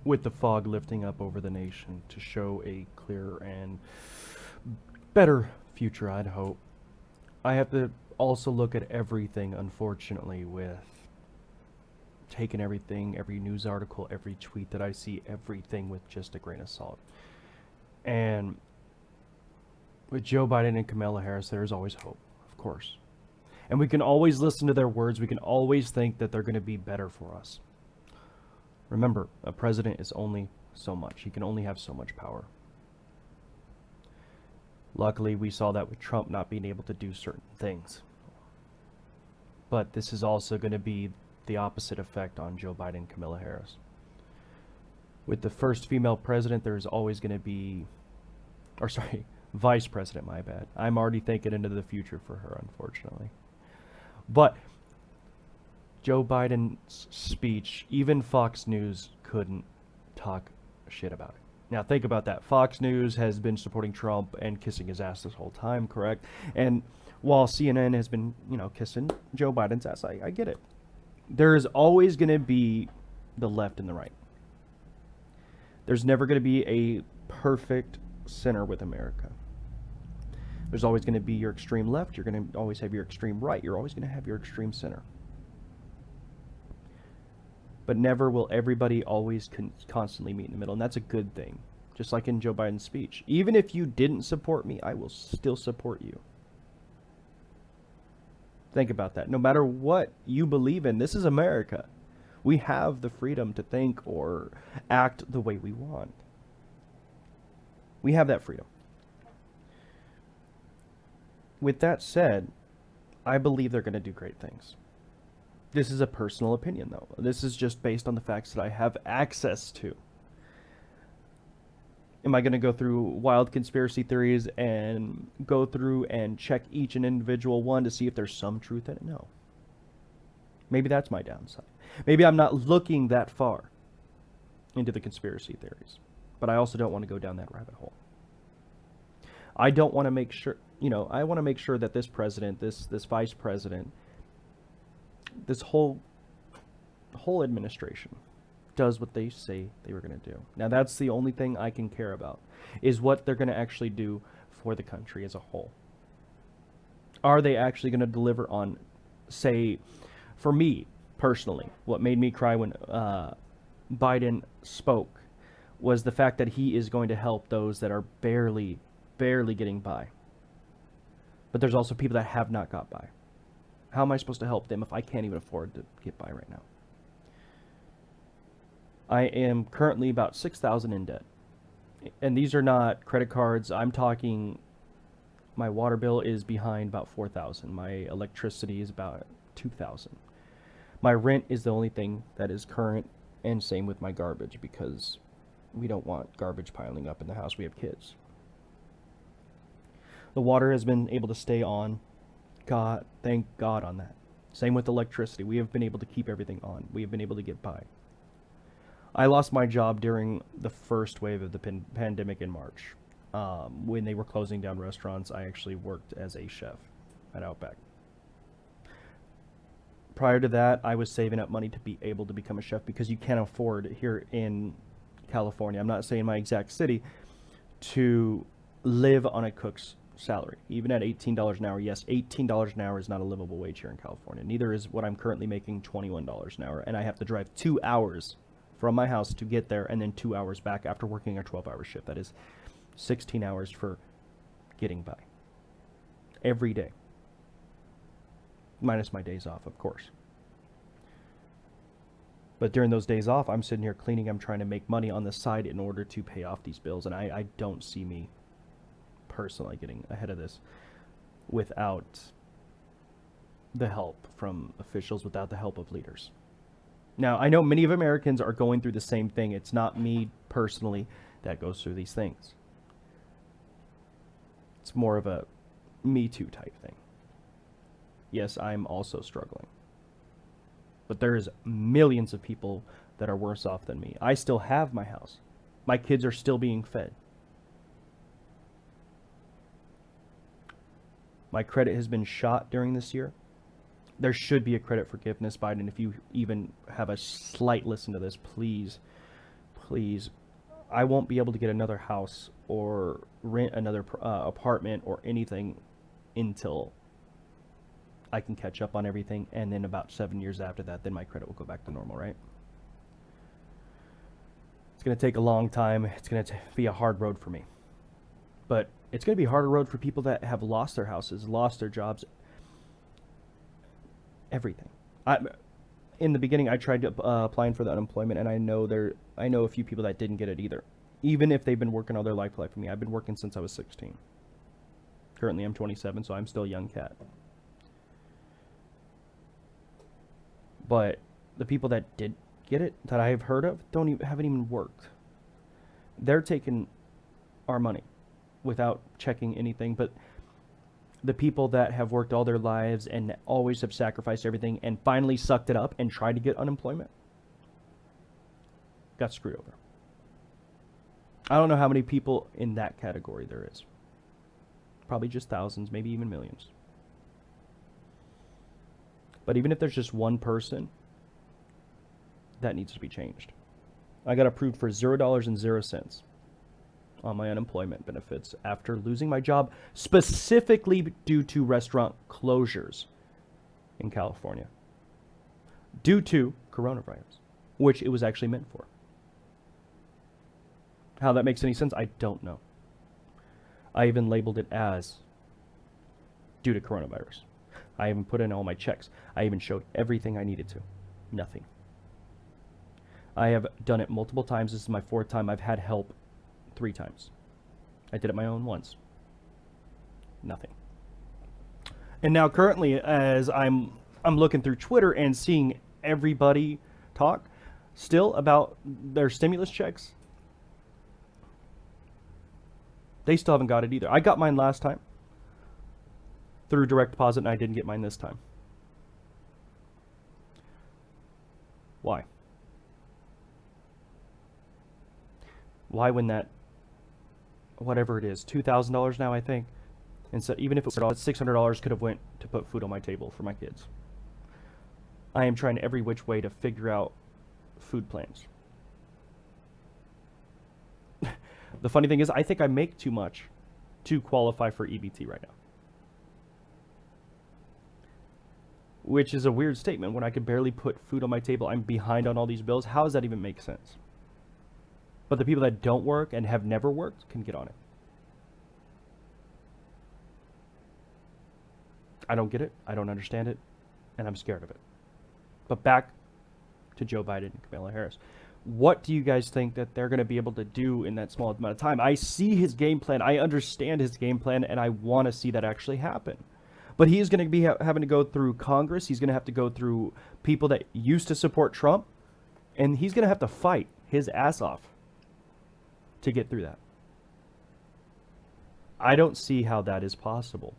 with the fog lifting up over the nation to show a clearer and better future, I'd hope. I have to also look at everything, unfortunately, with taking everything, every news article, every tweet that I see, everything with just a grain of salt. And with Joe Biden and Kamala Harris, there's always hope, of course. And we can always listen to their words. We can always think that they're going to be better for us. Remember, a president is only so much. He can only have so much power. Luckily, we saw that with Trump not being able to do certain things. But this is also going to be the opposite effect on Joe Biden and Kamala Harris. With the first female president, there's always going to be, or sorry, vice president, my bad. I'm already thinking into the future for her, unfortunately. But Joe Biden's speech, even Fox News couldn't talk shit about it. Now think about that. Fox News has been supporting Trump and kissing his ass this whole time, correct? And while CNN has been, kissing Joe Biden's ass, I get it. There's always going to be the left and the right. There's never going to be a perfect center with America. There's always going to be your extreme left. You're going to always have your extreme right. You're always going to have your extreme center. But never will everybody always constantly meet in the middle. And that's a good thing. Just like in Joe Biden's speech. Even if you didn't support me, I will still support you. Think about that. No matter what you believe in, this is America. We have the freedom to think or act the way we want. We have that freedom. With that said, I believe they're going to do great things. This is a personal opinion, though. This is just based on the facts that I have access to. Am I going to go through wild conspiracy theories and go through and check each and individual one to see if there's some truth in it? No. Maybe that's my downside. Maybe I'm not looking that far into the conspiracy theories. But I also don't want to go down that rabbit hole. I don't want to make sure, I want to make sure that this president, this vice president, this whole administration does what they say they were going to do. Now that's the only thing I can care about, is what they're going to actually do for the country as a whole. Are they actually going to deliver on, say, for me personally, what made me cry when Biden spoke was the fact that he is going to help those that are barely getting by. But there's also people that have not got by. How am I supposed to help them if I can't even afford to get by right now? I am currently about $6,000 in debt. And these are not credit cards. I'm talking, my water bill is behind about $4,000. My electricity is about $2,000. My rent is the only thing that is current, and same with my garbage, because we don't want garbage piling up in the house. We have kids. The water has been able to stay on. God, thank God on that. Same with electricity. We have been able to keep everything on. We have been able to get by. I lost my job during the first wave of the pandemic in March. When they were closing down restaurants, I actually worked as a chef at Outback. Prior to that, I was saving up money to be able to become a chef, because you can't afford here in California, I'm not saying my exact city, to live on a cook's salary. Even at $18 an hour, yes, $18 an hour is not a livable wage here in California. Neither is what I'm currently making, $21 an hour. And I have to drive 2 hours from my house to get there, and then 2 hours back after working a 12-hour shift. That is 16 hours for getting by. Every day. Minus my days off, of course. But during those days off, I'm sitting here cleaning. I'm trying to make money on the side in order to pay off these bills. And I don't see me personally getting ahead of this without the help from officials, without the help of leaders. Now, I know many of Americans are going through the same thing. It's not me personally that goes through these things. It's more of a Me Too type thing. Yes, I'm also struggling. But there's millions of people that are worse off than me. I still have my house. My kids are still being fed. My credit has been shot during this year. There should be a credit forgiveness, Biden. If you even have a slight listen to this, please, please, I won't be able to get another house or rent another apartment or anything until I can catch up on everything, and then about 7 years after that, then my credit will go back to normal, right? It's going to take a long time. It's going to be a hard road for me. But it's going to be a harder road for people that have lost their houses, lost their jobs, everything. In the beginning, I tried to applying for the unemployment, and I know a few people that didn't get it either, even if they've been working all their life like me. I've been working since I was 16. Currently, I'm 27, so I'm still a young cat. But the people that did get it, that I have heard of, haven't even worked. They're taking our money without checking anything. But the people that have worked all their lives and always have sacrificed everything and finally sucked it up and tried to get unemployment got screwed over. I don't know how many people in that category there is. Probably just thousands, maybe even millions. But even if there's just one person, that needs to be changed. I got approved for $0.00 on my unemployment benefits after losing my job specifically due to restaurant closures in California. Due to coronavirus, which it was actually meant for. How that makes any sense, I don't know. I even labeled it as due to coronavirus. I even put in all my checks. I even showed everything I needed to. Nothing. I have done it multiple times. This is my 4th time. I've had help 3 times. I did it my own once. Nothing. And now currently, as I'm looking through Twitter and seeing everybody talk still about their stimulus checks, they still haven't got it either. I got mine last time through direct deposit, and I didn't get mine this time. Why? Why when that, whatever it is, $2,000 now, I think, and so even if it was $600 could have went to put food on my table for my kids. I am trying every which way to figure out food plans. The funny thing is, I think I make too much to qualify for EBT right now. Which is a weird statement when I could barely put food on my table. I'm behind on all these bills. How does that even make sense? But the people that don't work and have never worked can get on it. I don't get it. I don't understand it. And I'm scared of it. But back to Joe Biden and Kamala Harris. What do you guys think that they're going to be able to do in that small amount of time? I see his game plan. I understand his game plan, and I want to see that actually happen. But he is going to be having to go through Congress. He's going to have to go through people that used to support Trump. And he's going to have to fight his ass off to get through that. I don't see how that is possible.